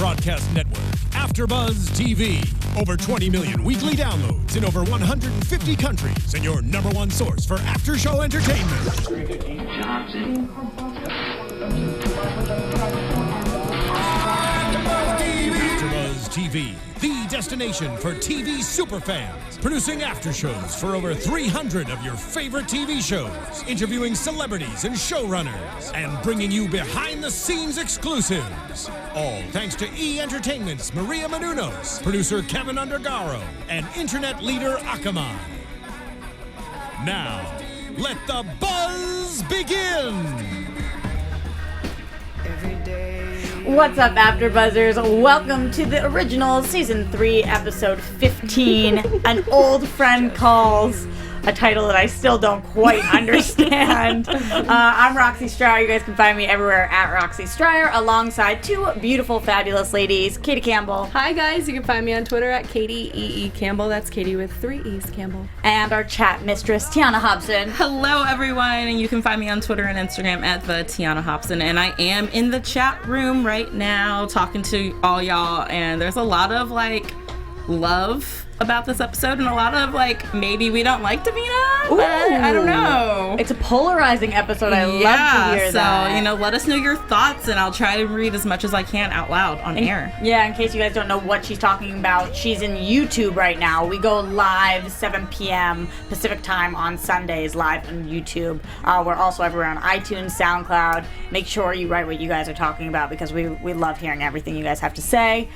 broadcast network, AFTERBUZZ TV. Over 20 million weekly downloads in over 150 countries, and your number one source for after-show entertainment. AFTERBUZZ TV, the destination for TV superfans. Producing aftershows for over 300 of your favorite TV shows. Interviewing celebrities and showrunners. And bringing you behind-the-scenes exclusives. All thanks to E! Entertainment's Maria Menounos, producer Kevin Undergaro, and internet leader Akamai. Now, let the buzz begin! What's up, AfterBuzzers? Welcome to the original Season 3, Episode 15, An Old Friend Calls, a title that I still don't quite understand. I'm Roxy Striar. You guys can find me everywhere at Roxy Striar, alongside two beautiful, fabulous ladies, Katie Campbell. Hi, guys. You can find me on Twitter at Katie E.E. Campbell. That's Katie with 3 E's, Campbell. And our chat mistress, Tiona Hobson. Hello, everyone, and you can find me on Twitter and Instagram at the Tiona Hobson, and I am in the chat room right now talking to all y'all, and there's a lot of, love about this episode and a lot of, maybe we don't like Davina, but I don't know. It's a polarizing episode. I love to hear that. So, let us know your thoughts, and I'll try to read as much as I can out loud on air. Yeah, in case you guys don't know what she's talking about, she's in YouTube right now. We go live 7 p.m. Pacific time on Sundays, live on YouTube. We're also everywhere on iTunes, SoundCloud. Make sure you write what you guys are talking about, because we love hearing everything you guys have to say.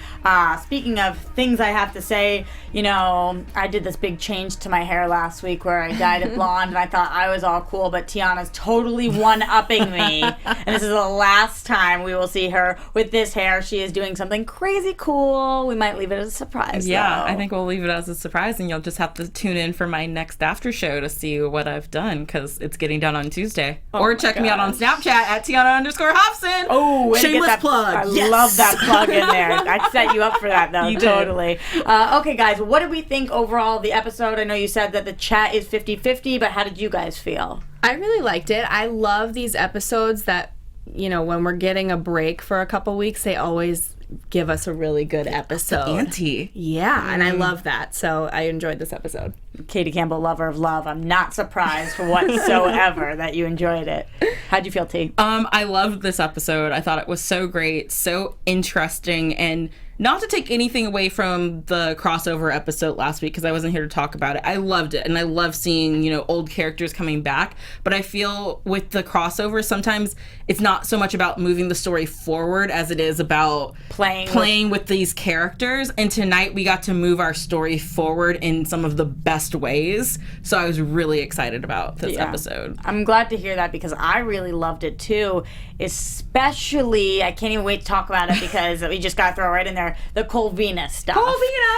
Speaking of things I have to say, I did this big change to my hair last week where I dyed it blonde, and I thought I was all cool, but Tiona's totally one-upping me. And this is the last time we will see her with this hair. She is doing something crazy cool. We might leave it as a surprise, Yeah, though. I think we'll leave it as a surprise, and you'll just have to tune in for my next after show to see what I've done, because it's getting done on Tuesday. Or check me out on Snapchat at Tiona_Hobson. Oh, shameless plug. I love that plug in there. I'd set you up for that, though. You totally. Okay, guys, what did we think overall of the episode? I know you said that the chat is 50-50, but how did you guys feel? I really liked it. I love these episodes that, when we're getting a break for a couple weeks, they always give us a really good episode. Auntie. Yeah, and I love that. So I enjoyed this episode. Katie Campbell, lover of love. I'm not surprised whatsoever that you enjoyed it. How'd you feel, T? I loved this episode. I thought it was so great, so interesting, and not to take anything away from the crossover episode last week, because I wasn't here to talk about it. I loved it, and I love seeing, old characters coming back. But I feel with the crossover, sometimes it's not so much about moving the story forward as it is about playing with these characters. And tonight we got to move our story forward in some of the best ways. So I was really excited about this episode. I'm glad to hear that, because I really loved it too. Especially, I can't even wait to talk about it, because we just got to throw right in there, the Colvina stuff.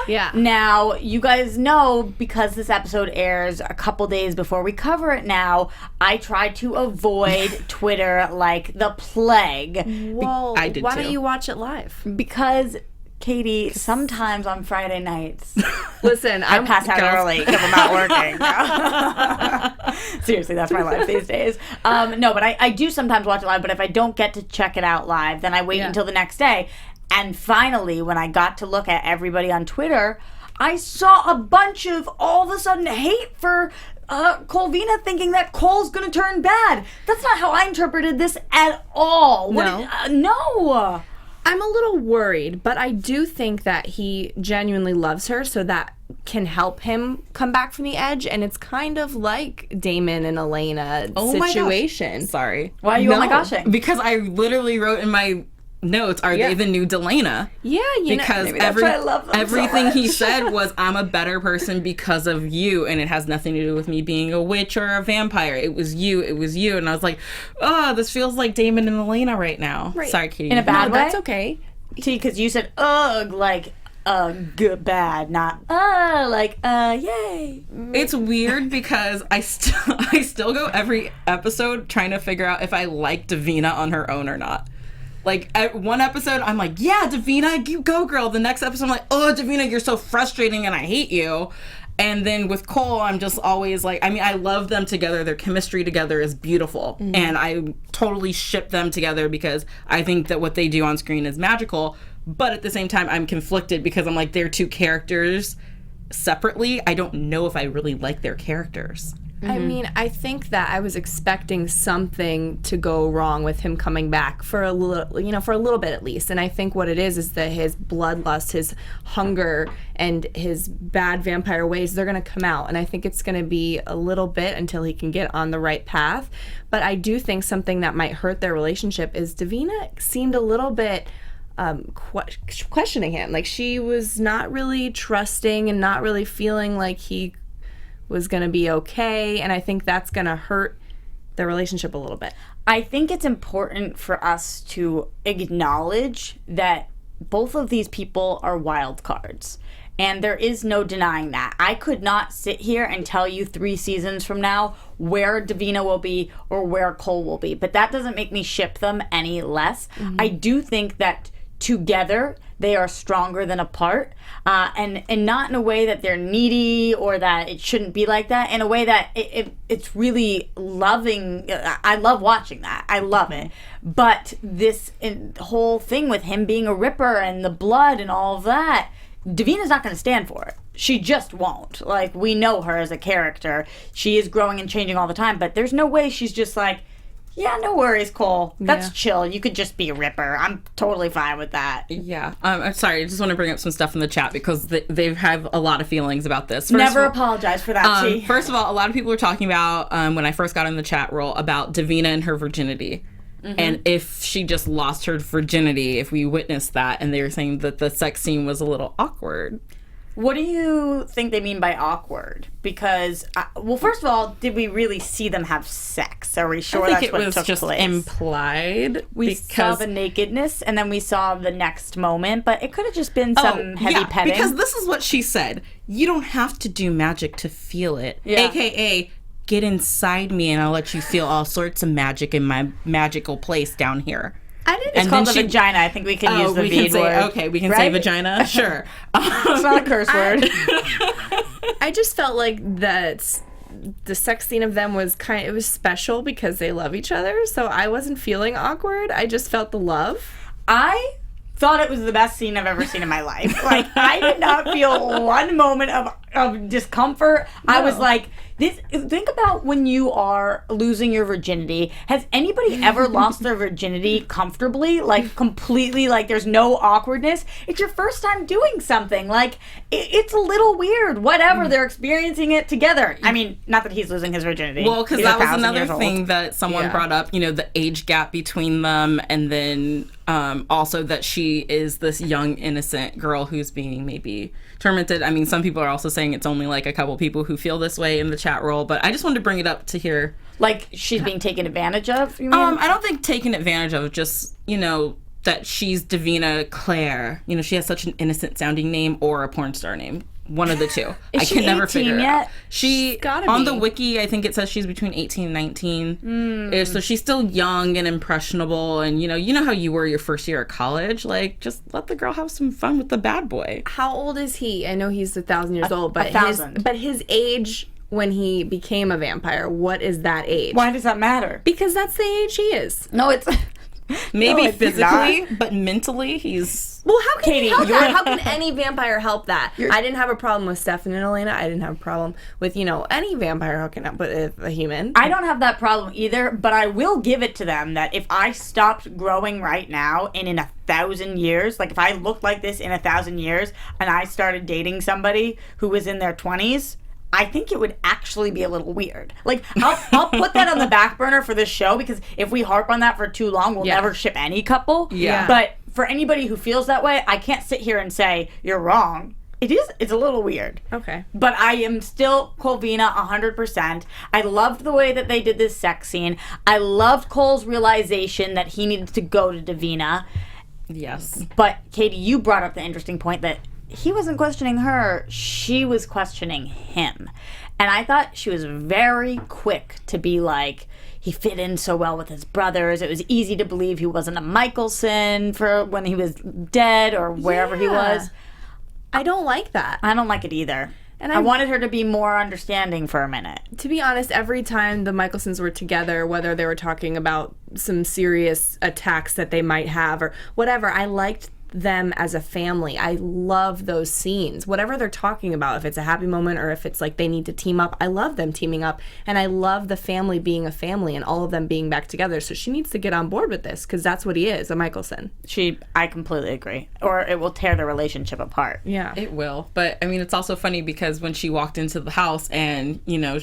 Yeah. Now, you guys know, because this episode airs a couple days before we cover it now, I try to avoid Twitter like the plague. Well, I did why too. don't you watch it live? Because, Katie, sometimes on Friday nights, Listen, I pass out early because I'm not working. Seriously, that's my life these days. No, but I do sometimes watch it live, but if I don't get to check it out live, then I wait until the next day. And finally, when I got to look at everybody on Twitter, I saw a bunch of all of a sudden hate for Colvina, thinking that Cole's gonna turn bad. That's not how I interpreted this at all. No. No. I'm a little worried, but I do think that he genuinely loves her, so that can help him come back from the edge. And it's kind of like Damon and Elena situation. My gosh. Sorry. Why are you oh my goshing? Because I literally wrote in my notes, are they the new Delana? Yeah, because everything he said was, I'm a better person because of you, and it has nothing to do with me being a witch or a vampire. It was you. And I was like, oh, this feels like Damon and Elena right now. Right. Sorry, Katie. In a bad way? That's okay. See, because you said, ugh, like, good, bad, not, yay. It's weird because I still go every episode trying to figure out if I like Davina on her own or not. Like, at one episode, I'm like, yeah, Davina, you go, girl. The next episode, I'm like, oh, Davina, you're so frustrating and I hate you. And then with Cole, I'm just always like, I mean, I love them together. Their chemistry together is beautiful. And I totally ship them together because I think that what they do on screen is magical. But at the same time, I'm conflicted because I'm like, they're two characters separately. I don't know if I really like their characters. I mean, I think that I was expecting something to go wrong with him coming back for a little bit at least. And I think what it is that his bloodlust, his hunger, and his bad vampire ways, they're going to come out. And I think it's going to be a little bit until he can get on the right path. But I do think something that might hurt their relationship is Davina seemed a little bit questioning him. Like, she was not really trusting and not really feeling like he was going to be okay, and I think that's going to hurt their relationship a little bit. I think it's important for us to acknowledge that both of these people are wild cards, and there is no denying that. I could not sit here and tell you 3 seasons from now where Davina will be or where Cole will be, but that doesn't make me ship them any less. I do think that together they are stronger than apart, and not in a way that they're needy or that it shouldn't be like that, in a way that it's really loving. I love watching that. I love it. But this whole thing with him being a ripper and the blood and all of that, Davina's not going to stand for it. She just won't. Like, we know her as a character. She is growing and changing all the time, but there's no way she's just like, yeah, no worries, Cole. That's chill. You could just be a ripper. I'm totally fine with that. Yeah. I'm sorry. I just want to bring up some stuff in the chat because they have a lot of feelings about this. Never apologize for that, T. First of all, a lot of people were talking about, when I first got in the chat roll, about Davina and her virginity. And if she just lost her virginity, if we witnessed that, and they were saying that the sex scene was a little awkward. What do you think they mean by awkward? Because, well, first of all, did we really see them have sex? Are we sure that's what took place? I think it was just implied. We saw the nakedness, and then we saw the next moment, but it could have just been some heavy petting. Because this is what she said. You don't have to do magic to feel it. Yeah. AKA, get inside me, and I'll let you feel all sorts of magic in my magical place down here. It's called a vagina. I think we can use the V word. Okay, we can say vagina? Sure. It's not a curse word. I just felt like that the sex scene of them was it was special because they love each other, so I wasn't feeling awkward. I just felt the love. I thought it was the best scene I've ever seen in my life. Like, I did not feel one moment of discomfort. No. I was like, think about when you are losing your virginity. Has anybody ever lost their virginity comfortably? Like, completely, like, there's no awkwardness? It's your first time doing something. Like, it's a little weird. Whatever, they're experiencing it together. I mean, not that he's losing his virginity. Well, because that was another thing that someone brought up, the age gap between them, and then also that she is this young, innocent girl who's being maybe tormented. I mean, some people are also saying it's only like a couple people who feel this way in the chat roll, but I just wanted to bring it up to hear. Like, she's being taken advantage of, you mean? I don't think taken advantage of, just, that she's Davina Claire. She has such an innocent sounding name or a porn star name. One of the two. I can never figure it out. She's gotta on the wiki, I think it says she's between 18 and 19. So she's still young and impressionable, and you know how you were your first year at college. Like, just let the girl have some fun with the bad boy. How old is he? I know he's 1,000 years old, but 1,000. His age when he became a vampire, what is that age? Why does that matter? Because that's the age he is. No, it's maybe physically, but mentally he's. Well, how can he help that? How can any vampire help that? I didn't have a problem with Stefan and Elena. I didn't have a problem with, any vampire hooking up with a human. I don't have that problem either, but I will give it to them that if I stopped growing right now and in 1,000 years, like if I looked like this in 1,000 years and I started dating somebody who was in their 20s, I think it would actually be a little weird. Like, I'll put that on the back burner for this show, because if we harp on that for too long, we'll never ship any couple. Yeah. But for anybody who feels that way, I can't sit here and say, you're wrong. It's a little weird. Okay. But I am still Colvina 100%. I loved the way that they did this sex scene. I loved Cole's realization that he needed to go to Davina. Yes. But, Katie, you brought up the interesting point that he wasn't questioning her, she was questioning him. And I thought she was very quick to be like, he fit in so well with his brothers. It was easy to believe he wasn't a Michelson for when he was dead or wherever he was. I don't like that. I don't like it either. And I wanted her to be more understanding for a minute. To be honest, every time the Michelsons were together, whether they were talking about some serious attacks that they might have or whatever, I liked them as a family. I love those scenes. Whatever they're talking about, if it's a happy moment or if it's like they need to team up, I love them teaming up. And I love the family being a family and all of them being back together. So she needs to get on board with this because that's what he is, a Michelson. I completely agree. Or it will tear the relationship apart. Yeah. It will. But, I mean, it's also funny because when she walked into the house and, you know,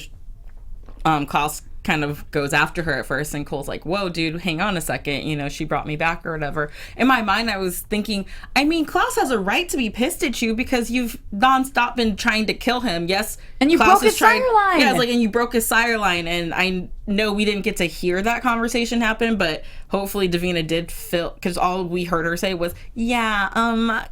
Klaus kind of goes after her at first and Cole's like, whoa, dude, hang on a second, you know, she brought me back or whatever. In my mind, I was thinking, I mean, Klaus has a right to be pissed at you because you've nonstop been trying to kill him. Yes. And you Klaus broke his sire line. Yeah, it's like, and you broke his sire line. And I know we didn't get to hear that conversation happen, but hopefully Davina did feel, because all we heard her say was, yeah,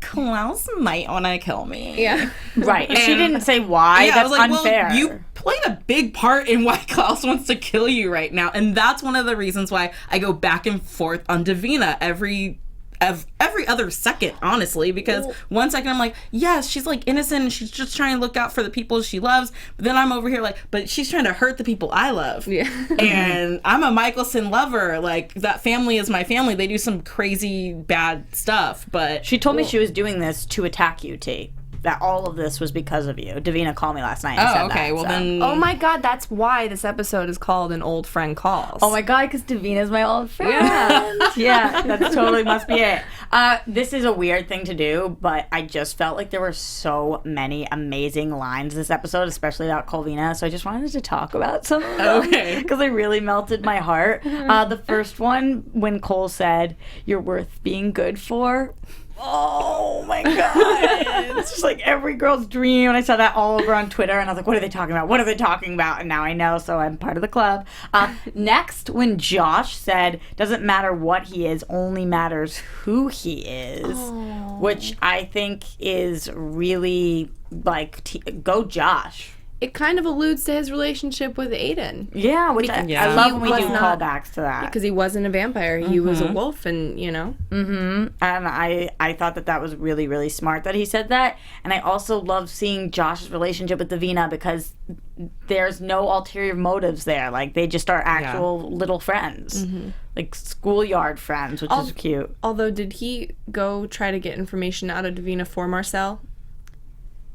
Klaus might want to kill me. Yeah. Right. If she didn't say why, yeah, that's I was like, unfair. well, you played a big part in why Klaus wants to kill you right now. And that's one of the reasons why I go back and forth on Davina every other second, honestly, because 1 second I'm like, yes, she's like innocent and she's just trying to look out for the people she loves, but then I'm over here like, but she's trying to hurt the people I love. Yeah. And I'm a Michelson lover. Like, that family is my family. They do some crazy bad stuff, but She told me she was doing this to attack you, T. That all of this was because of you. Davina called me last night and said okay, that. well so. then. Oh my God, that's why this episode is called An Old Friend Calls. Oh my God, because Davina's my old friend. Yeah, that totally must be it. This is a weird thing to do, but I just felt like there were so many amazing lines this episode, especially about Colvina, so I just wanted to talk about some of them. Okay. Because they really melted my heart. The first one, when Cole said, "You're worth being good for." Oh my God. It's just like every girl's dream. And I saw that all over on Twitter and I was like, what are they talking about? What are they talking about? And now I know, so I'm part of the club. Next, when Josh said, doesn't matter what he is, only matters who he is, which I think is really like, go Josh. It kind of alludes to his relationship with Aiden. Yeah, which I love when we do callbacks to that. Because he wasn't a vampire. He was a wolf and, you know. Mm-hmm. And I thought that was really, really smart that he said that. And I also love seeing Josh's relationship with Davina because there's no ulterior motives there. Like, they just are actual little friends. Mm-hmm. Like, schoolyard friends, which is cute. Although, did he go try to get information out of Davina for Marcel?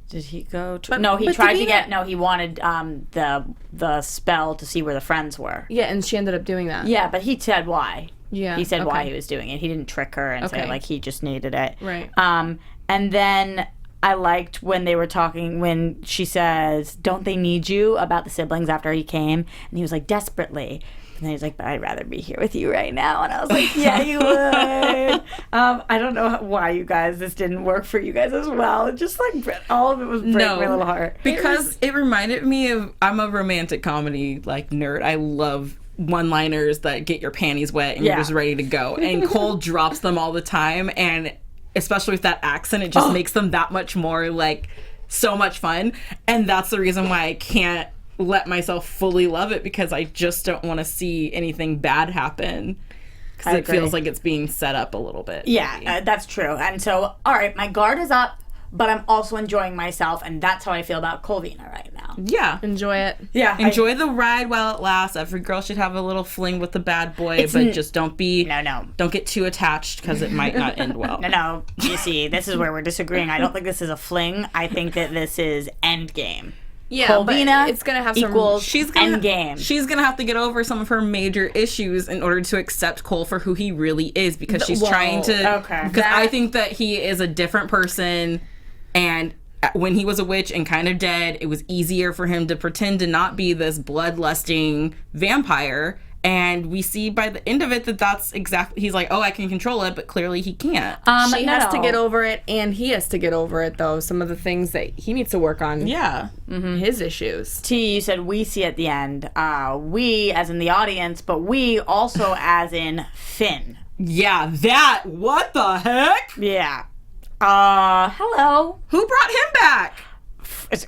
Did he go? No, he tried to get. No, he wanted the spell to see where the friends were. Yeah, and she ended up doing that. Yeah, but he said why. Yeah, he said why he was doing it. He didn't trick her and say like he just needed it. Right. And then I liked when they were talking when she says, "Don't they need you?" about the siblings after he came, and he was like desperately. And then he's like, but I'd rather be here with you right now. And I was like, yeah, you would. I don't know why you guys, this didn't work for you guys as well. It just like, all of it was breaking my little heart. Because it reminded me of, I'm a romantic comedy like nerd. I love one-liners that get your panties wet and you're just ready to go. And Cole drops them all the time. And especially with that accent, it just makes them that much more like so much fun. And that's the reason why I can't let myself fully love it, because I just don't want to see anything bad happen, because it feels like it's being set up a little bit. Yeah, that's true. And so, all right, my guard is up, but I'm also enjoying myself, and that's how I feel about Colvina right now. Yeah. Enjoy it. Yeah. Enjoy the ride while it lasts. Every girl should have a little fling with the bad boy, but just don't be... Don't get too attached, because it might not end well. No. You see, this is where we're disagreeing. I don't think this is a fling. I think that this is endgame. Yeah, Colvina but it's gonna have equals some endgame. She's gonna have to get over some of her major issues in order to accept Cole for who he really is, because she's trying to. Okay. Because I think that he is a different person, and when he was a witch and kind of dead, it was easier for him to pretend to not be this bloodlusting vampire. And we see by the end of it that that's exactly, he's like, oh, I can control it, but clearly he can't. She has to get over it, and he has to get over it, though. Some of the things that he needs to work on. Yeah. His issues. T, you said we see at the end. We, as in the audience, but we also as in Finn. Yeah, that. What the heck? Yeah. Hello. Who brought him back?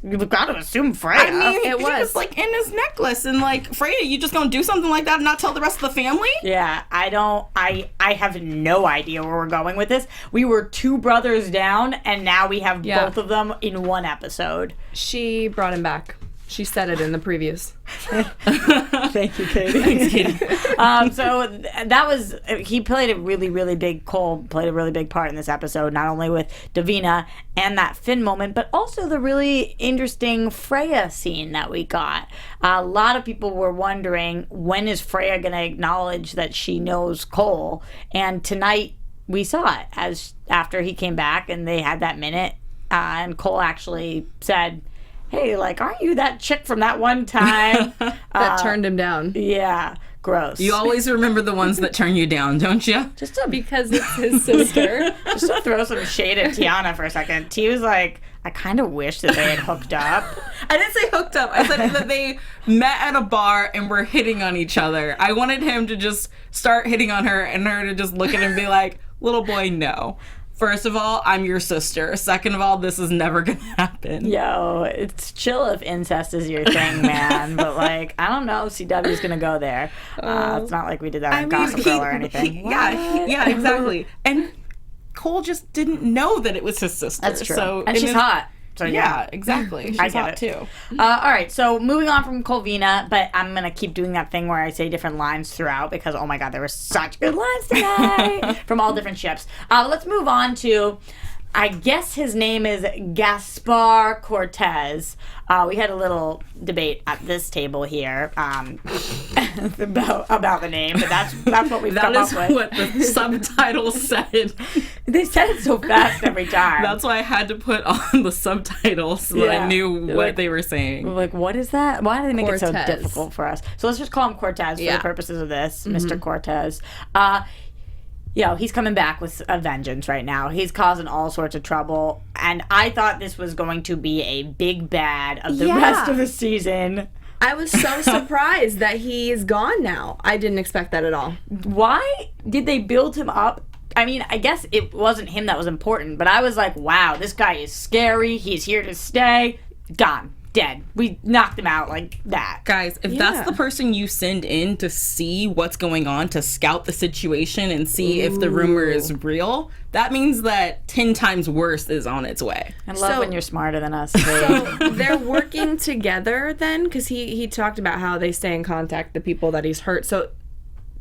You've got to assume Freya. I mean, It it was. was like in his necklace, and like, Freya, you just gonna do something like that and not tell the rest of the family? Yeah, I have no idea where we're going with this. We were 2 brothers down, and now we have both of them in one episode. She brought him back. She said it in the previews. Thank you, Katie. Thanks, Katie. So that was, he played a really, really big, Cole played a really big part in this episode, not only with Davina and that Finn moment, but also the really interesting Freya scene that we got. A lot of people were wondering, when is Freya going to acknowledge that she knows Cole? And tonight we saw it as after he came back and they had that minute, and Cole actually said, hey, like, aren't you that chick from that one time? That turned him down. Yeah, gross. You always remember the ones that turn you down, don't you? Just to, Because it's his sister. just to throw some shade at Tiona for a second. T was like, I kind of wish that they had hooked up. I didn't say hooked up. I said that they met at a bar and were hitting on each other. I wanted him to just start hitting on her and her to just look at him and be like, little boy, no. First of all, I'm your sister. Second of all, this is never gonna happen. Yo, it's chill if incest is your thing, man. But, like, I don't know if CW's going to go there. It's not like we did that on Gossip Girl or anything. Yeah, exactly. And Cole just didn't know that it was his sister. That's true. So, And she's hot. So, Yeah, exactly. She's I get hot it. too. All right, so moving on from Colvina, but I'm going to keep doing that thing where I say different lines throughout because, oh my God, there were such good lines tonight from all different ships. Let's move on to, I guess his name is Gaspar Cortez. We had a little debate at this table here about the name, but that's what we've come That up is with. what the subtitles said. They said it so fast every time. That's why I had to put on the subtitles so that I knew what they were saying. Like, what is that? Why do they make it so Cortez. difficult for us? So let's just call him Cortez for the purposes of this, Mr. Cortez. He's coming back with a vengeance right now. He's causing all sorts of trouble. And I thought this was going to be a big bad of the rest of the season. I was so surprised that he's gone now. I didn't expect that at all. Why did they build him up? I mean, I guess it wasn't him that was important, but I was like, wow, this guy is scary. He's here to stay. Gone. Dead. We knocked him out like that. Guys, if that's the person you send in to see what's going on, to scout the situation and see if the rumor is real, that means that 10 times worse is on its way. I love when you're smarter than us. So they're working together then? Because he talked about how they stay in contact, the people that he's hurt. So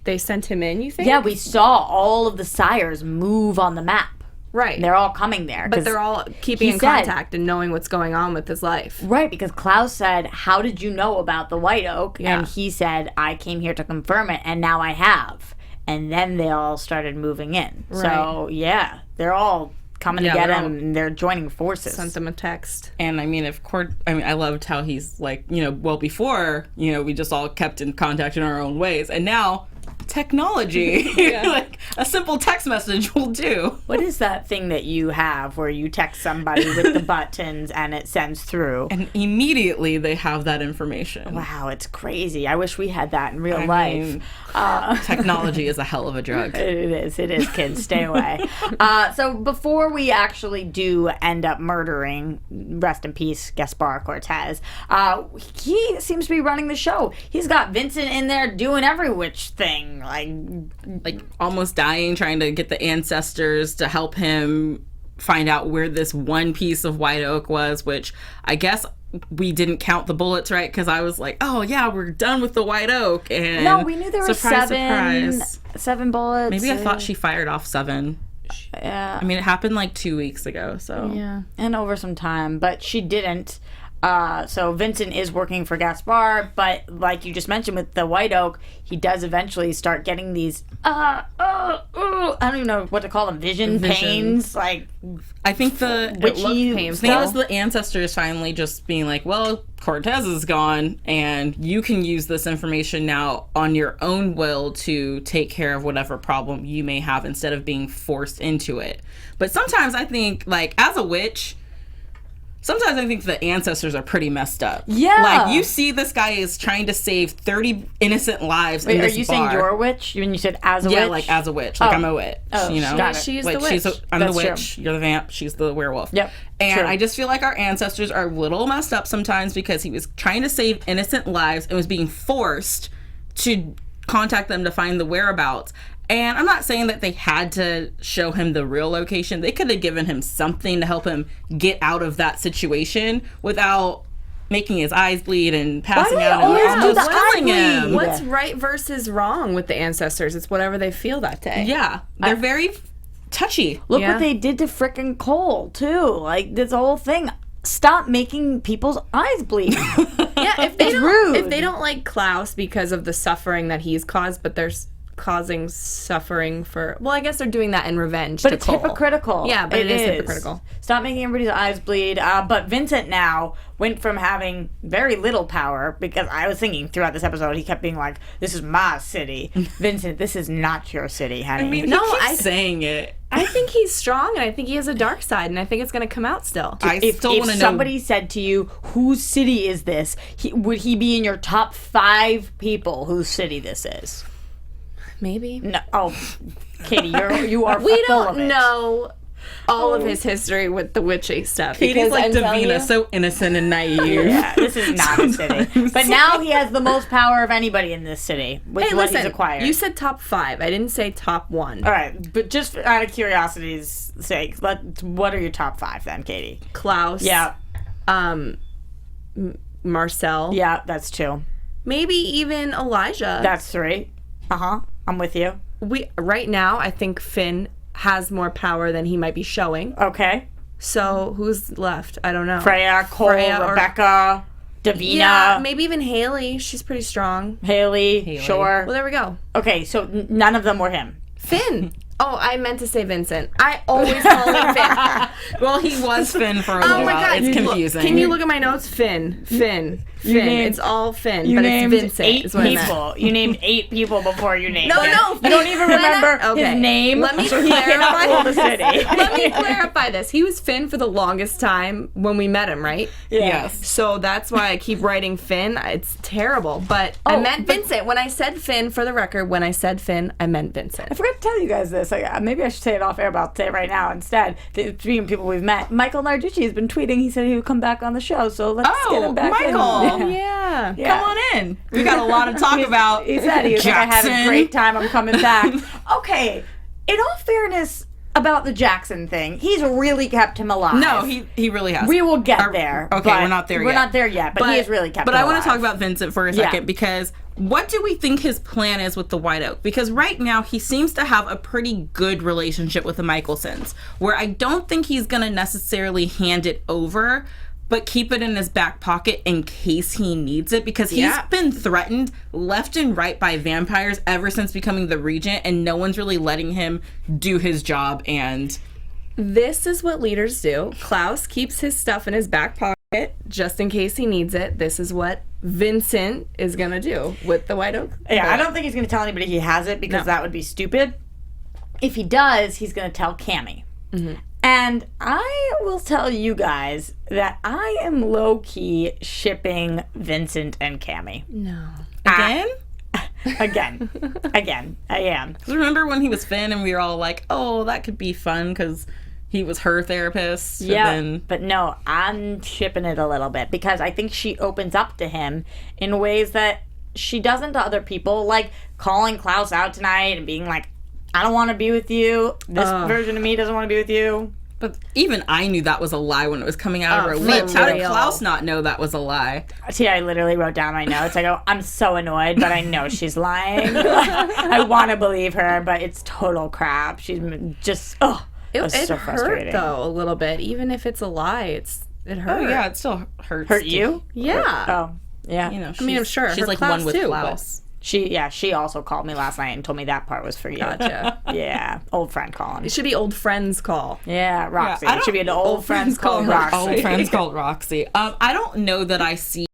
they sent him in, you think? Yeah, we saw all of the sires move on the map. Right. They're all coming there. But they're all keeping he in said- contact and knowing what's going on with his life. Right, because Klaus said, how did you know about the White Oak? Yeah. And he said, I came here to confirm it, and now I have. And then they all started moving in. So, yeah, they're all coming to get they're him, all- and they're joining forces. Sent them a text. And I mean, I loved how he's like, before, we just all kept in contact in our own ways. And now, technology, like a simple text message will do. What is that thing that you have where you text somebody with the buttons and it sends through? And immediately they have that information. Wow, it's crazy. I wish we had that in real life. Technology is a hell of a drug. It is, kids. Stay away. So before we actually do end up murdering, rest in peace, Gaspar Cortez, he seems to be running the show. He's got Vincent in there doing every which thing. Like almost dying, trying to get the ancestors to help him find out where this one piece of white oak was, which I guess we didn't count the bullets right, because I was like, oh yeah, we're done with the white oak. And no, we knew there were surprise. seven bullets. Maybe I thought she fired off 7. Yeah. I mean, it happened like 2 weeks ago, so. Yeah, and over some time, but she didn't. So Vincent is working for Gaspar, but like you just mentioned with the White Oak, he does eventually start getting these, I don't even know what to call them, vision pains, like I think the witchy I think it was the ancestors finally just being like, well, Cortez is gone, and you can use this information now on your own will to take care of whatever problem you may have instead of being forced into it. But sometimes I think, like, as a witch, sometimes I think the ancestors are pretty messed up. Yeah. Like, you see this guy is trying to save 30 innocent lives in this bar. Are you saying you're a witch? When you said as a witch? Yeah, like as a witch. Like, I'm a witch, you know? Got it. She's like, the witch. I'm That's the witch, true. you're the vamp, she's the werewolf. Yep. And I just feel like our ancestors are a little messed up sometimes because he was trying to save innocent lives and was being forced to contact them to find the whereabouts. And I'm not saying that they had to show him the real location. They could have given him something to help him get out of that situation without making his eyes bleed and passing out and almost killing him. What's right versus wrong with the ancestors? It's whatever they feel that day. Yeah. They're very touchy. Look what they did to frickin' Cole, too. Like, this whole thing. Stop making people's eyes bleed. Yeah, if they don't like Klaus because of the suffering that he's caused, but there's causing suffering for, well, I guess they're doing that in revenge. But it's hypocritical. Yeah, but it is hypocritical. Stop making everybody's eyes bleed. But Vincent now went from having very little power, because I was thinking throughout this episode, he kept being like, "This is my city." Vincent, this is not your city, honey. I mean, I'm saying it. I think he's strong, and I think he has a dark side, and I think it's going to come out still. If somebody said to you, "Whose city is this?" would he be in your top 5 people whose city this is? Maybe. No. Oh, Katie, you are we full don't of it. know all of his history with the witchy stuff. Katie's like Davina, so innocent and naive. Yeah, this is not a city. But now he has the most power of anybody in this city with what he's acquired. You said top 5. I didn't say top 1. All right, but just out of curiosity's sake, what are your top 5 then, Katie? Klaus. Yeah. Marcel. Yeah, that's 2. Maybe even Elijah. That's 3. Uh-huh. I'm with you. Right now, I think Finn has more power than he might be showing. Okay. So who's left? I don't know. Freya, Cole, Rebecca, Davina. Yeah, maybe even Haley. She's pretty strong. Haley. Sure. Well, there we go. Okay, so none of them were him. Finn. Oh, I meant to say Vincent. I always call him Finn. Well, he was Finn for a little while. My God. It's confusing. Can you look at my notes? Finn. It's all Finn, but it's Vincent. 8 is what people. You named 8 people before you named No, him. no. You don't even remember his name. Let me so he cannot rule the city. Let me clarify this. He was Finn for the longest time when we met him, right? Yes. So that's why I keep writing Finn. It's terrible. But I meant Vincent. When I said Finn, for the record, when I said Finn, I meant Vincent. I forgot to tell you guys this. Maybe I should say it off air, but I'll say it right now instead. Speaking of people we've met, Michael Narducci has been tweeting. He said he would come back on the show, so let's get him back Michael. in. Yeah. Come on in. We got a lot to talk about. He said he was like, I had a great time. I'm coming back. Okay. In all fairness about the Jackson thing, he's really kept him alive. No, he really has. We will get there. Okay, we're not there yet. We're not there yet, but he has really kept him alive. But I want to talk about Vincent for a second because what do we think his plan is with the White Oak? Because right now he seems to have a pretty good relationship with the Michelsons, where I don't think he's going to necessarily hand it over, but keep it in his back pocket in case he needs it, because he's been threatened left and right by vampires ever since becoming the regent, and no one's really letting him do his job. And this is what leaders do. Klaus keeps his stuff in his back pocket just in case he needs it. This is what Vincent is going to do with the White Oak. Yeah, I don't think he's going to tell anybody he has it, because that would be stupid. If he does, he's going to tell Cammy. Mm-hmm. And I will tell you guys that I am low-key shipping Vincent and Cammy. No. Again, I am. Remember when he was Finn and we were all like, oh, that could be fun because he was her therapist? Yeah, but no, I'm shipping it a little bit because I think she opens up to him in ways that she doesn't to other people, like calling Klaus out tonight and being like, I don't want to be with you. This version of me doesn't want to be with you. But even I knew that was a lie when it was coming out of her lips. How did Klaus not know that was a lie? See, I literally wrote down my notes. I go, I'm so annoyed, but I know she's lying. I want to believe her, but it's total crap. She's just, it's so frustrating. Hurt, though, a little bit. Even if it's a lie, it hurt. Oh, yeah, it still hurts. Hurt you? Yeah. Oh, yeah. You know, I mean, I'm sure. She's like one with Klaus. She also called me last night and told me that part was for you. Gotcha. Yeah, old friend calling. It should be old friends call. Yeah, Roxy. It should be an old friends called Roxy. Old friends called Roxy. I don't know that I see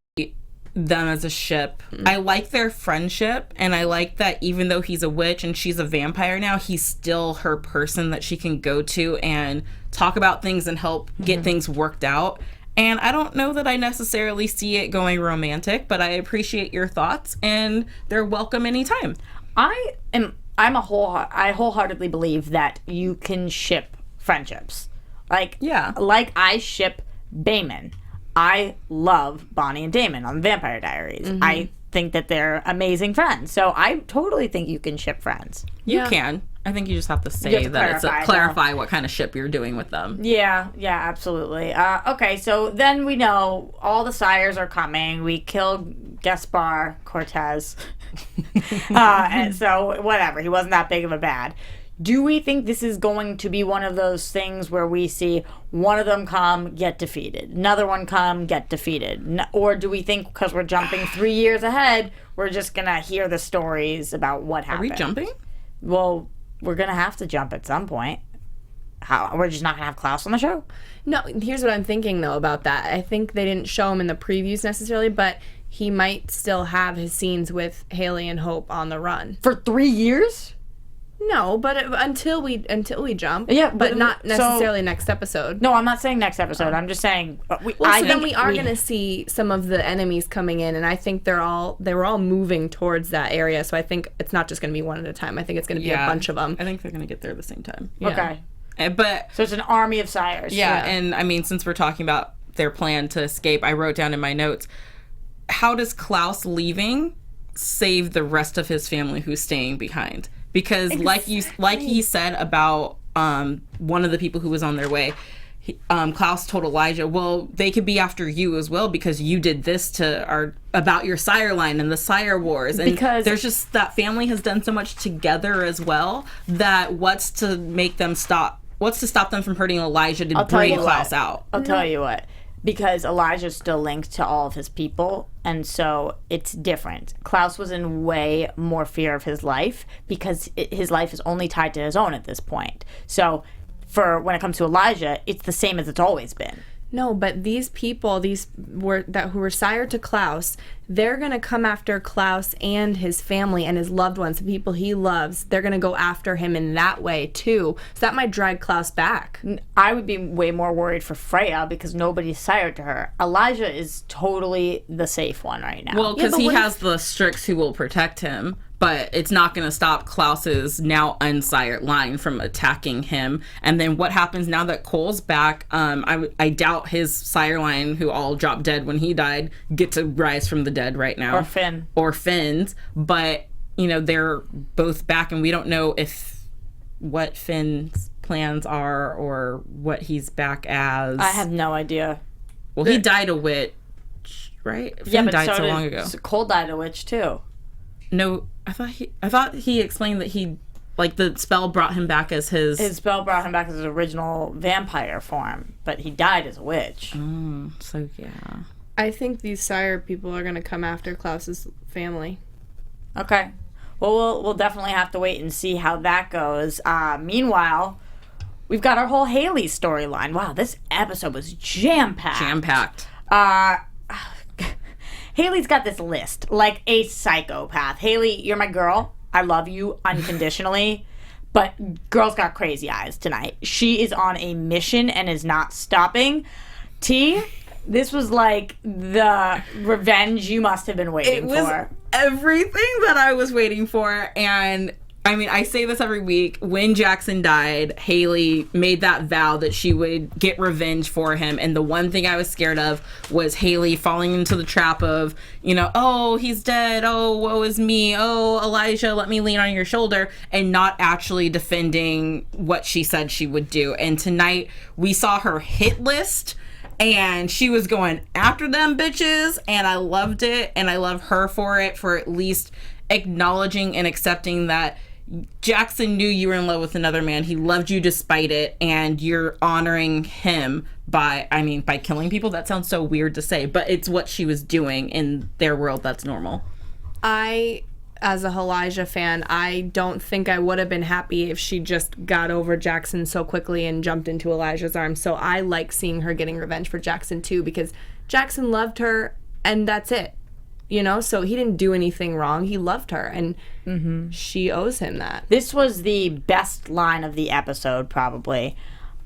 them as a ship. I like their friendship, and I like that even though he's a witch and she's a vampire now, he's still her person that she can go to and talk about things and help get things worked out. And I don't know that I necessarily see it going romantic, but I appreciate your thoughts, and they're welcome anytime. I wholeheartedly believe that you can ship friendships. Like I ship Damon. I love Bonnie and Damon on Vampire Diaries. I think that they're amazing friends. So I totally think you can ship friends. You can. I think you just have to say clarify what kind of ship you're doing with them. Yeah, absolutely. Okay, so then we know all the sires are coming. We killed Gaspar Cortez. And so, whatever. He wasn't that big of a bad. Do we think this is going to be one of those things where we see one of them come, get defeated, another one come, get defeated? Or do we think because we're jumping 3 years ahead, we're just going to hear the stories about what happened? Are we jumping? Well, we're going to have to jump at some point. We're just not going to have Klaus on the show? No, here's what I'm thinking, though, about that. I think they didn't show him in the previews necessarily, but he might still have his scenes with Haley and Hope on the run. For 3 years? No, but until we jump. Yeah, but not necessarily next episode. No, I'm not saying next episode. I'm just saying. We are going to see some of the enemies coming in, and I think they were all moving towards that area. So I think it's not just going to be one at a time. I think it's going to be a bunch of them. I think they're going to get there at the same time. Yeah. Okay, but so it's an army of sires. Yeah, and I mean, since we're talking about their plan to escape, I wrote down in my notes, how does Klaus leaving save the rest of his family who's staying behind? Because like he said about one of the people who was on their way, Klaus told Elijah, well, they could be after you as well because you did this about your sire line and the sire wars. And because there's just that family has done so much together as well that what's to stop them from hurting Elijah to bring Klaus out? I'll tell you what. Because Elijah's still linked to all of his people, and so it's different. Klaus was in way more fear of his life because his life is only tied to his own at this point. So when it comes to Elijah, it's the same as it's always been. No, but these people, who were sire to Klaus, they're going to come after Klaus and his family and his loved ones, the people he loves. They're going to go after him in that way, too. So that might drag Klaus back. I would be way more worried for Freya because nobody's sire to her. Elijah is totally the safe one right now. Well, because he has the Strix who will protect him. But it's not going to stop Klaus's now unsired line from attacking him. And then what happens now that Cole's back? I doubt his sire line, who all dropped dead when he died, get to rise from the dead right now. Or Finn's. But, they're both back, and we don't know what Finn's plans are or what he's back as. I have no idea. Well, he died a witch, right? Finn died so long ago. Cole died a witch, too. No, I thought he explained that the spell brought him back as his spell brought him back as his original vampire form, but he died as a witch. So yeah. I think these sire people are going to come after Klaus's family. Okay. Well, we'll definitely have to wait and see how that goes. Meanwhile, we've got our whole Haley storyline. Wow, this episode was jam-packed. Jam-packed. Haley's got this list, like a psychopath. Haley, you're my girl. I love you unconditionally. But girl's got crazy eyes tonight. She is on a mission and is not stopping. T, this was like the revenge you must have been waiting for. It was everything that I was waiting for. And I mean, I say this every week. When Jackson died, Haley made that vow that she would get revenge for him. And the one thing I was scared of was Haley falling into the trap of, oh, he's dead. Oh, woe is me. Oh, Elijah, let me lean on your shoulder. And not actually defending what she said she would do. And tonight we saw her hit list. And she was going after them bitches. And I loved it. And I love her for it, for at least acknowledging and accepting that Jackson knew you were in love with another man. He loved you despite it, and you're honoring him by killing people. That sounds so weird to say, but it's what she was doing in their world. That's normal. As a Elijah fan, I don't think I would have been happy if she just got over Jackson so quickly and jumped into Elijah's arms. So I like seeing her getting revenge for Jackson too, because Jackson loved her, and that's it. So he didn't do anything wrong. He loved her, and she owes him that. This was the best line of the episode, probably.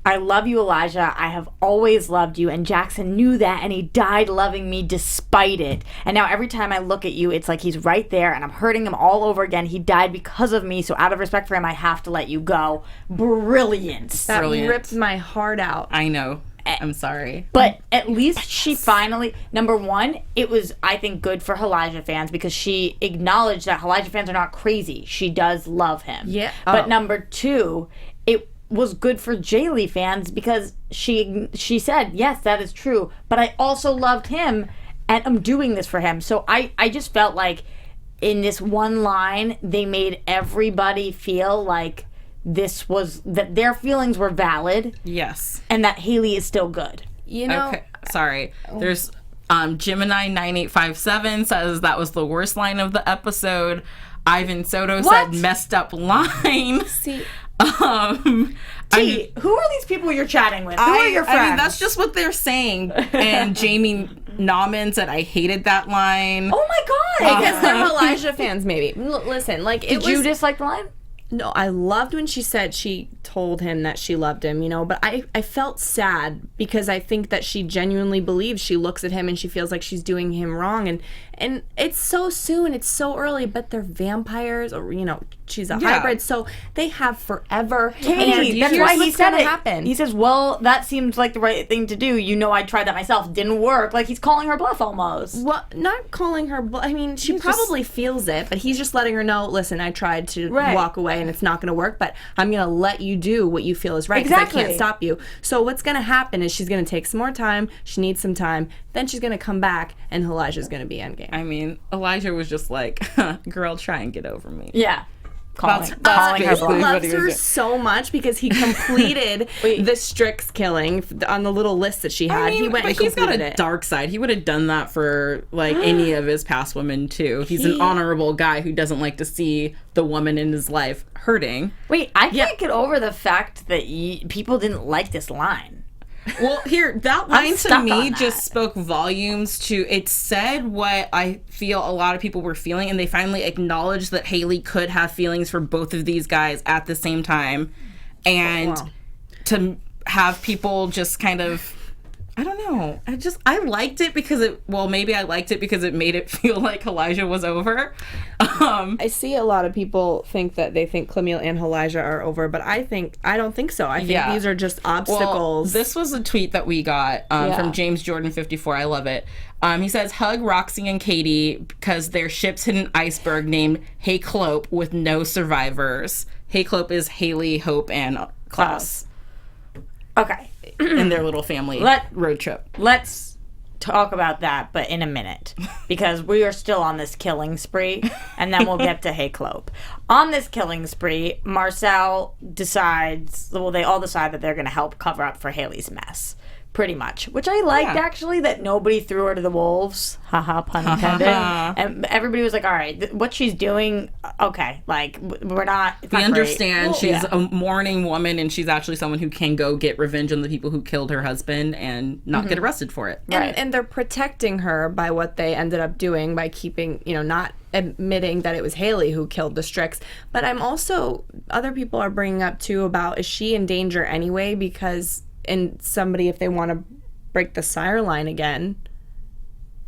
I love you, Elijah. I have always loved you. And Jackson knew that, and he died loving me despite it. And now every time I look at you, it's like he's right there, and I'm hurting him all over again. He died because of me, so out of respect for him, I have to let you go. Brilliant. That ripped my heart out. I know. I'm sorry. But at least she finally, number one, it was, I think, good for Elijah fans because she acknowledged that Elijah fans are not crazy. She does love him. Yeah. But number two, it was good for Jaylee fans because she said, yes, that is true, but I also loved him and I'm doing this for him. So I just felt like in this one line, they made everybody feel like that their feelings were valid. Yes. And that Haley is still good. You know, okay, sorry. There's Gemini 9857 says that was the worst line of the episode. Ivan Soto said messed up line. See, who are these people you're chatting with? Who are your friends? I mean, that's just what they're saying. And Jamie Nauman said, I hated that line. Oh my God. because they're Elijah fans, maybe. Listen, like, Did you dislike the line? No, I loved when she said she told him that she loved him, but I felt sad because I think that she genuinely believes. She looks at him and she feels like she's doing him wrong, and it's so soon, it's so early, but they're vampires, or she's a hybrid, so they have forever. Katie, that's why he said it. Happen. He says, well, that seems like the right thing to do. I tried that myself. Didn't work. Like, he's calling her bluff almost. Well, not calling her bluff. I mean, she probably feels it, but he's just letting her know, listen, I tried to walk away and it's not going to work, but I'm going to let you do what you feel is right because I can't stop you. So what's going to happen is she's going to take some more time. She needs some time. Then she's going to come back and Elijah's going to be endgame. I mean, Elijah was just like, girl, try and get over me. Yeah. Calling He her bluff. loves her so much because he completed the Strix killing on the little list that she had. I mean, he went and he's got completed a dark side. He would have done that for like any of his past women too. He's an honorable guy who doesn't like to see the woman in his life hurting. Wait, I can't get over the fact that people didn't like this line. Well, that line to me that. just spoke volumes to, it said what I feel a lot of people were feeling, and they finally acknowledged that Haley could have feelings for both of these guys at the same time. And to have people just kind of, I don't know. I liked it because maybe I liked it because it made it feel like Elijah was over. I see a lot of people think that they think Camille and Elijah are over, but I don't think so. I think these are just obstacles. Well, this was a tweet that we got from James Jordan 54. I love it. He says, hug Roxy and Katie because their ship's hit an iceberg named Hayclope with no survivors. Hayclope is Haley, Hope, and Klaus. Okay. In their little family road trip. Let's talk about that, but in a minute, because we are still on this killing spree, and then we'll get to Hayclope. On this killing spree, Marcel decides, they all decide that they're going to help cover up for Haley's mess. Pretty much, which I liked actually, that nobody threw her to the wolves. Haha, pun intended. And everybody was like, all right, what she's doing, okay, like, we're not, it's we not understand she's a mourning woman and she's actually someone who can go get revenge on the people who killed her husband and not get arrested for it. And they're protecting her by what they ended up doing by keeping, not admitting that it was Haley who killed the Strix. But I'm also, other people are bringing up too about, is she in danger anyway? Because if they want to break the sire line again,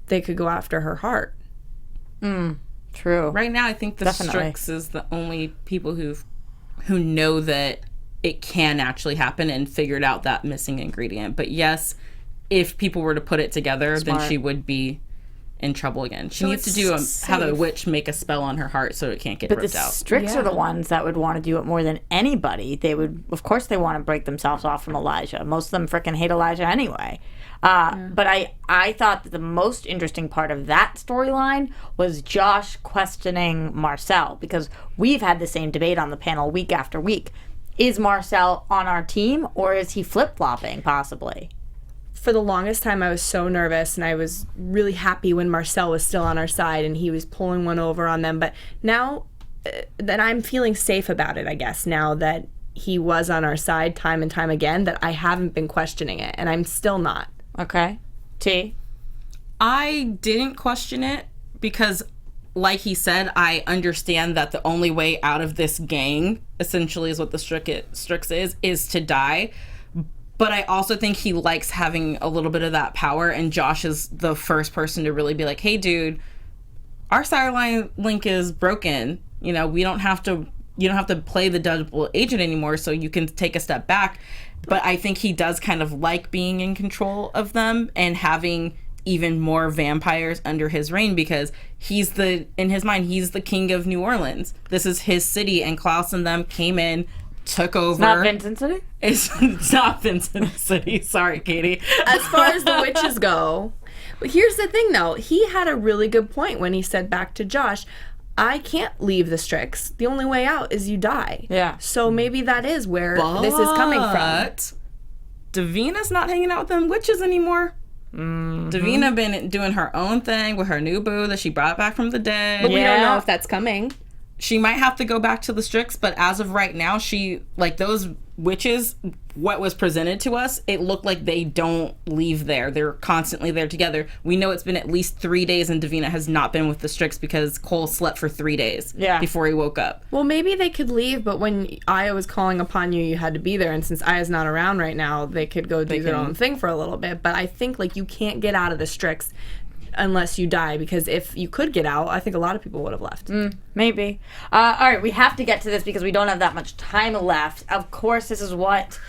they could go after her heart. True. Right now, I think the Strix is the only people who know that it can actually happen and figured out that missing ingredient. But yes, if people were to put it together, then she would be in trouble again. She needs to have a witch make a spell on her heart so it can't get ripped out. But the Strix are the ones that would want to do it more than anybody. They would, of course, they want to break themselves off from Elijah. Most of them freaking hate Elijah anyway. But I thought that the most interesting part of that storyline was Josh questioning Marcel, because we've had the same debate on the panel week after week. Is Marcel on our team, or is he flip-flopping, possibly? For the longest time, I was so nervous, and I was really happy when Marcel was still on our side and he was pulling one over on them. But now that I'm feeling safe about it, I guess, now that he was on our side time and time again, that I haven't been questioning it, and I'm still not. Okay. T? I didn't question it because, like he said, I understand that the only way out of this gang, essentially is what the Strix is to die. But I also think he likes having a little bit of that power, and Josh is the first person to really be like, hey, dude, our sideline link is broken. You know, you don't have to play the double agent anymore, so you can take a step back. But I think he does kind of like being in control of them and having even more vampires under his reign, because in his mind, he's the king of New Orleans. This is his city, and Klaus and them came in, took over. It's not Vincent City? It's not Vincent City. Sorry, Katie. As far as the witches go, but here's the thing, though. He had a really good point when he said back to Josh, I can't leave the Strix. The only way out is you die. Yeah. So maybe that is where this is coming from. Davina's not hanging out with them witches anymore. Mm-hmm. Davina been doing her own thing with her new boo that she brought back from the dead. But we don't know if that's coming. She might have to go back to the Strix, but as of right now, those witches, what was presented to us, it looked like they don't leave there. They're constantly there together. We know it's been at least 3 days, and Davina has not been with the Strix because Cole slept for 3 days before he woke up. Well, maybe they could leave, but when Aya was calling upon you, you had to be there, and since Aya's not around right now, they could go do their own thing for a little bit. But I think, you can't get out of the Strix unless you die, because if you could get out, I think a lot of people would have left. Maybe. All right, we have to get to this because we don't have that much time left. Of course, this is what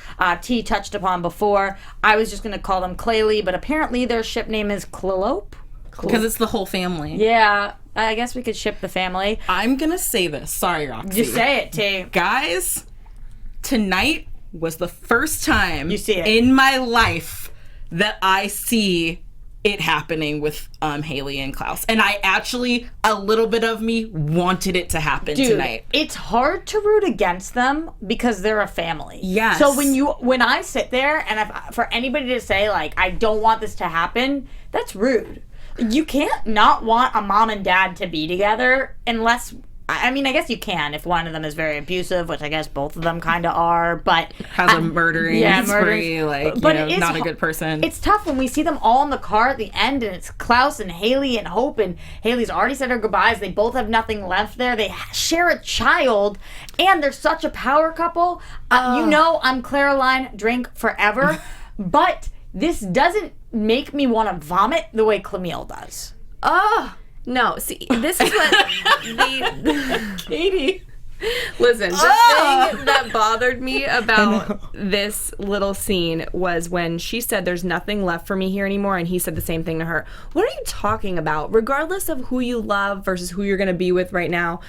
T touched upon before. I was just going to call them Claylee, but apparently their ship name is Clelope. Because it's the whole family. Yeah, I guess we could ship the family. I'm going to say this. Sorry, Roxy. You say it, T. Guys, tonight was the first time you see it in my life that I see it happening with Haley and Klaus. And I actually, a little bit of me wanted it to happen tonight. It's hard to root against them because they're a family. Yes. So when I sit there and for anybody to say, I don't want this to happen, that's rude. You can't not want a mom and dad to be together unless... I mean, I guess you can if one of them is very abusive, which I guess both of them kind of are, but... Has a murdering spree, not a good person. It's tough when we see them all in the car at the end, and it's Klaus and Haley and Hope, and Haley's already said her goodbyes. They both have nothing left there. They share a child, and they're such a power couple. I'm Caroline, drink forever, but this doesn't make me want to vomit the way Camille does. No, see, this is what Katie. Listen, the thing that bothered me about this little scene was when she said there's nothing left for me here anymore, and he said the same thing to her. What are you talking about? Regardless of who you love versus who you're going to be with right now,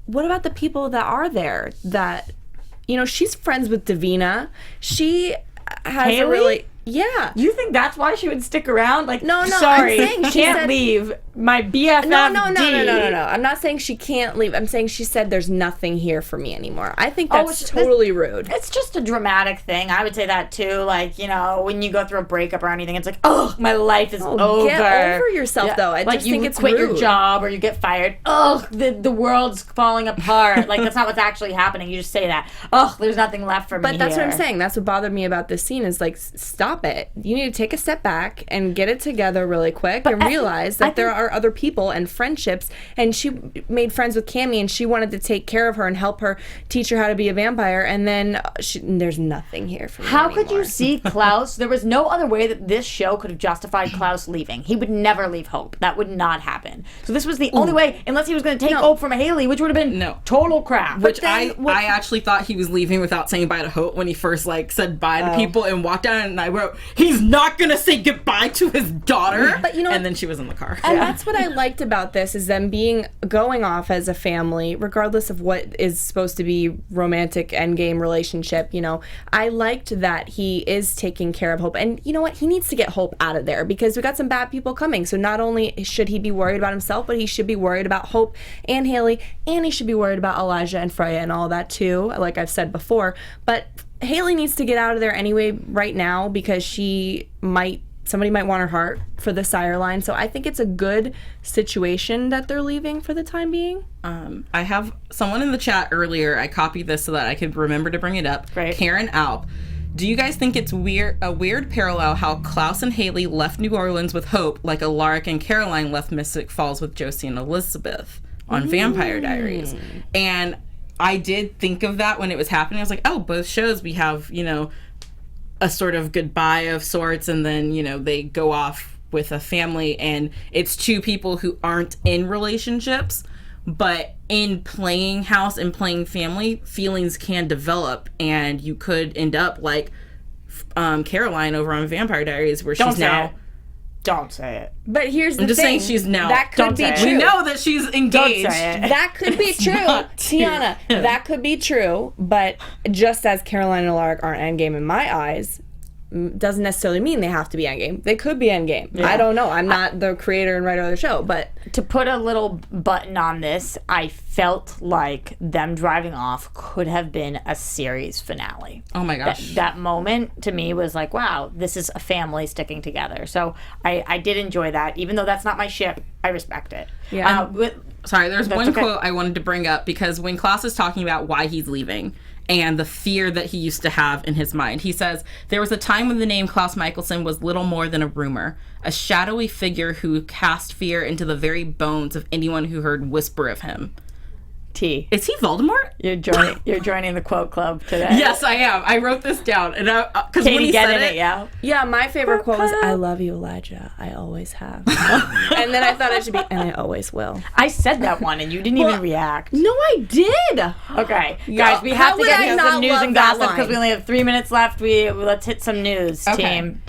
what about the people that are there? That, she's friends with Davina. She has Haley? a really... Yeah. You think that's why she would stick around? No, sorry, I'm saying she can't leave. My BFF. No. I'm not saying she can't leave. I'm saying she said there's nothing here for me anymore. I think that's totally rude. It's just a dramatic thing. I would say that too. When you go through a breakup or anything, it's my life is over. Get over yourself, though. I just think it's quit rude. your job or you get fired. The world's falling apart. That's not what's actually happening. You just say that. There's nothing left for me. But that's what I'm saying. That's what bothered me about this scene is stop it. You need to take a step back and get it together really quick and realize that there are other people and friendships, and she made friends with Cammie and she wanted to take care of her and help her, teach her how to be a vampire, and then there's nothing here for me anymore. Could you see Klaus? There was no other way that this show could have justified Klaus leaving. He would never leave Hope. That would not happen. So this was the only way, unless he was going to take Hope from Haley, which would have been total crap. Which I actually thought he was leaving without saying bye to Hope when he first said bye to people and walked out, and I wrote, he's not going to say goodbye to his daughter. But and then she was in the car. And that's what I liked about this is them going off as a family, regardless of what is supposed to be romantic endgame relationship. I liked that he is taking care of Hope, and you know what? He needs to get Hope out of there because we got some bad people coming. So not only should he be worried about himself, but he should be worried about Hope and Haley, and he should be worried about Elijah and Freya and all that too, like I've said before. But Haley needs to get out of there anyway right now because somebody might want her heart for the sire line. So I think it's a good situation that they're leaving for the time being. I have someone in the chat earlier. I copied this so that I could remember to bring it up. Right. Karen Alp. Do you guys think it's a weird parallel how Klaus and Haley left New Orleans with Hope like Alaric and Caroline left Mystic Falls with Josie and Elizabeth on Vampire Diaries? And I did think of that when it was happening. I was like, both shows we have, a sort of goodbye of sorts, and then, you know, they go off with a family, and it's two people who aren't in relationships, but in playing house and playing family, feelings can develop, and you could end up like Caroline over on Vampire Diaries, where she's now... Don't say it. But here's the I'm just thing. saying she's now... That could be true. We know that she's engaged. Don't say it. That could be true. Tiona, that could be true, but just as Caroline and Alaric aren't endgame in my eyes, doesn't necessarily mean they have to be endgame. They could be endgame. Yeah. I don't know. I'm not the creator and writer of the show, but... To put a little button on this, I felt like them driving off could have been a series finale. Oh my gosh. That moment to me was like, wow, this is a family sticking together. So I did enjoy that. Even though that's not my ship, I respect it. Yeah. Sorry, there's one quote I wanted to bring up, because when Klaus is talking about why he's leaving and the fear that he used to have in his mind, he says, there was a time when the name Klaus Michelson was little more than a rumor, a shadowy figure who cast fear into the very bones of anyone who heard whisper of him. T. Is he Voldemort? You're joining the quote club today. Yes, I am. I wrote this down, and because Katie, when he said it, yeah. Yeah, my favorite quote was, "I love you, Elijah. I always have." And then I thought it should be, "And I always will." I said that one, and you didn't even react. No, I did. Okay, guys, we have to get into some news and gossip because we only have 3 minutes left. Let's hit some news, team.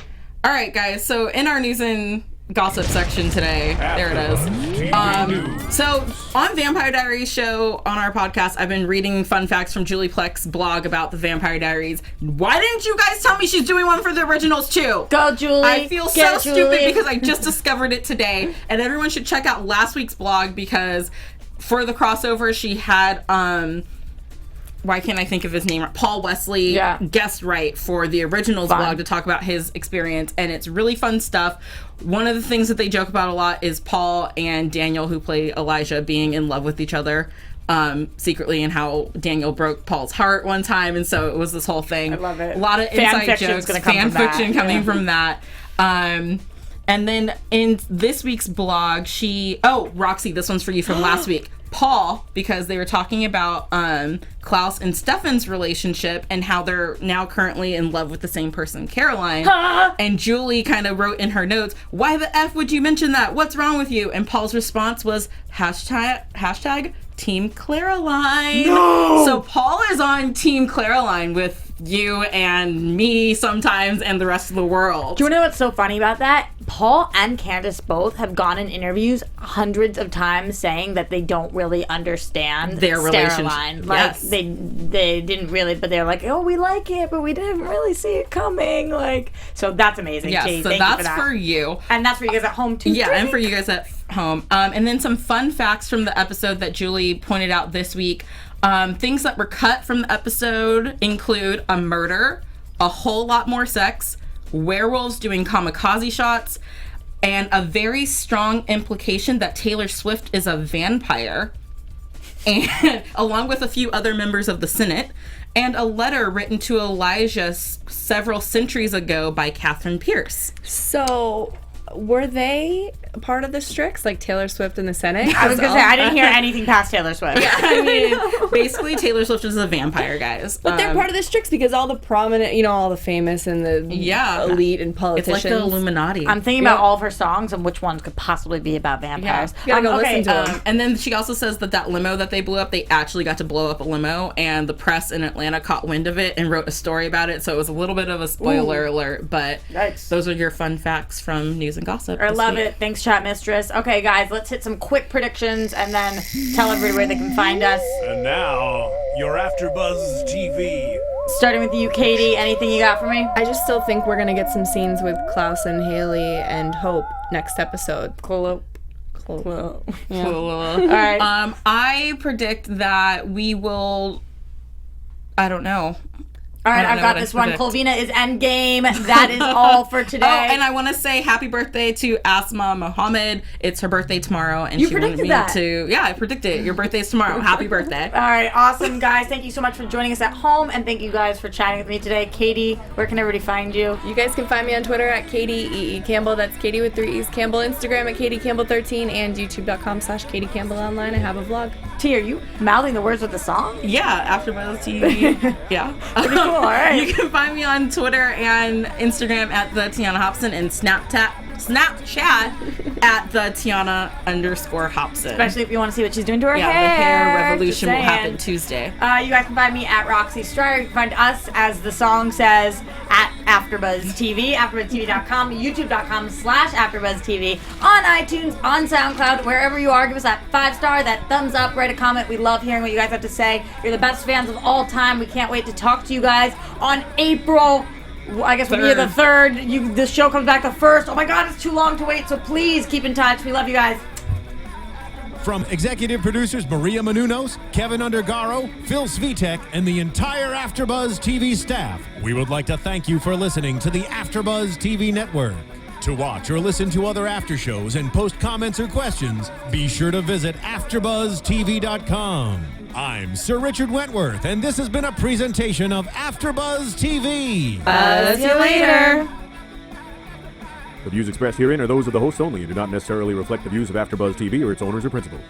All right, guys. So in our news and gossip section today, there it is. So on Vampire Diaries show on our podcast, I've been reading fun facts from Julie Pleck's blog about the Vampire Diaries. Why didn't you guys tell me she's doing one for the originals too? Go, Julie. I feel so stupid because I just discovered it today, and everyone should check out last week's blog, because for the crossover she had why can't I think of his name? Paul Wesley guest write for the originals blog to talk about his experience, and it's really fun stuff. One of the things that they joke about a lot is Paul and Daniel, who play Elijah, being in love with each other secretly, and how Daniel broke Paul's heart one time, and so it was this whole thing. I love it. A lot of inside jokes, fan fiction coming from that. And then in this week's blog, Roxy, this one's for you from last week. Paul, because they were talking about Klaus and Stefan's relationship and how they're now currently in love with the same person, Caroline. And Julie kind of wrote in her notes, "Why the F would you mention that? What's wrong with you?" And Paul's response was, hashtag Team Caroline. No! So Paul is on Team Caroline with you and me sometimes and the rest of the world. Do you know what's so funny about that? Paul and Candace both have gone in interviews hundreds of times saying that they don't really understand their relationship. Like, yes. They didn't really, but they're like, oh, we like it, but we didn't really see it coming. Like, so that's amazing. Yes, Katie, so thank that's you for that. for you. And that's for you guys at home too. Yeah, and for you guys at home. And then some fun facts from the episode that Julie pointed out this week. Things that were cut from the episode include a murder, a whole lot more sex, werewolves doing kamikaze shots, and a very strong implication that Taylor Swift is a vampire, and along with a few other members of the Senate, and a letter written to Elijah several centuries ago by Catherine Pierce. So, were they part of the Strix, like Taylor Swift in the Senate? I was going to say, I didn't hear anything past Taylor Swift. Yeah, I mean, basically, Taylor Swift is a vampire, guys. But they're part of the Strix because all the prominent, all the famous and the elite and politicians. It's like the Illuminati. I'm thinking about all of her songs and which ones could possibly be about vampires. Yeah. You gotta go listen to them. And then she also says that limo that they blew up, they actually got to blow up a limo, and the press in Atlanta caught wind of it and wrote a story about it, so it was a little bit of a spoiler alert, but those are your fun facts from News and Gossip. I love it. Thanks, Chat Mistress. Okay, guys, let's hit some quick predictions and then tell everybody where they can find us. And now, your AFTERBUZZ TV. Starting with you, Katie. Anything you got for me? I just still think we're gonna get some scenes with Klaus and Haley and Hope next episode. Cool. All right. I predict that we will... I don't know. All right, I've got this one. Colvina is endgame. That is all for today. Oh, and I want to say happy birthday to Asma Mohammed. It's her birthday tomorrow, and you she wanted me that. to. Yeah, I predicted it. Your birthday's tomorrow. Happy birthday! All right, awesome, guys. Thank you so much for joining us at home, and thank you guys for chatting with me today. Katie, where can everybody find you? You guys can find me on Twitter at Katie E.E. Campbell. That's Katie with 3 E's Campbell. Instagram at Katie Campbell 13 and YouTube.com/Katie Campbell Online. I have a vlog. T, are you mouthing the words of the song? Yeah, AFTERBUZZ TV. Yeah. Pretty cool, all right. You can find me on Twitter and Instagram at the Tiona Hobson and Snapchat at the Tiona_Hobson. Especially if you want to see what she's doing to her hair. Yeah, the hair revolution will happen Tuesday. You guys can find me at Roxy Striar. You can find us, as the song says, at AfterBuzz TV, AfterBuzzTV.com, YouTube.com/AfterBuzz TV, on iTunes, on SoundCloud, wherever you are. Give us that 5-star, that thumbs up, write a comment. We love hearing what you guys have to say. You're the best fans of all time. We can't wait to talk to you guys on April. I guess we'll be the 3rd. This show comes back the 1st. Oh my God, it's too long to wait. So please keep in touch. We love you guys. From executive producers Maria Menounos, Kevin Undergaro, Phil Svitek, and the entire AfterBuzz TV staff, we would like to thank you for listening to the AfterBuzz TV network. To watch or listen to other after shows and post comments or questions, be sure to visit AfterBuzzTV.com. I'm Sir Richard Wentworth, and this has been a presentation of AfterBuzz TV. Buzz you later. The views expressed herein are those of the hosts only and do not necessarily reflect the views of AfterBuzz TV or its owners or principals.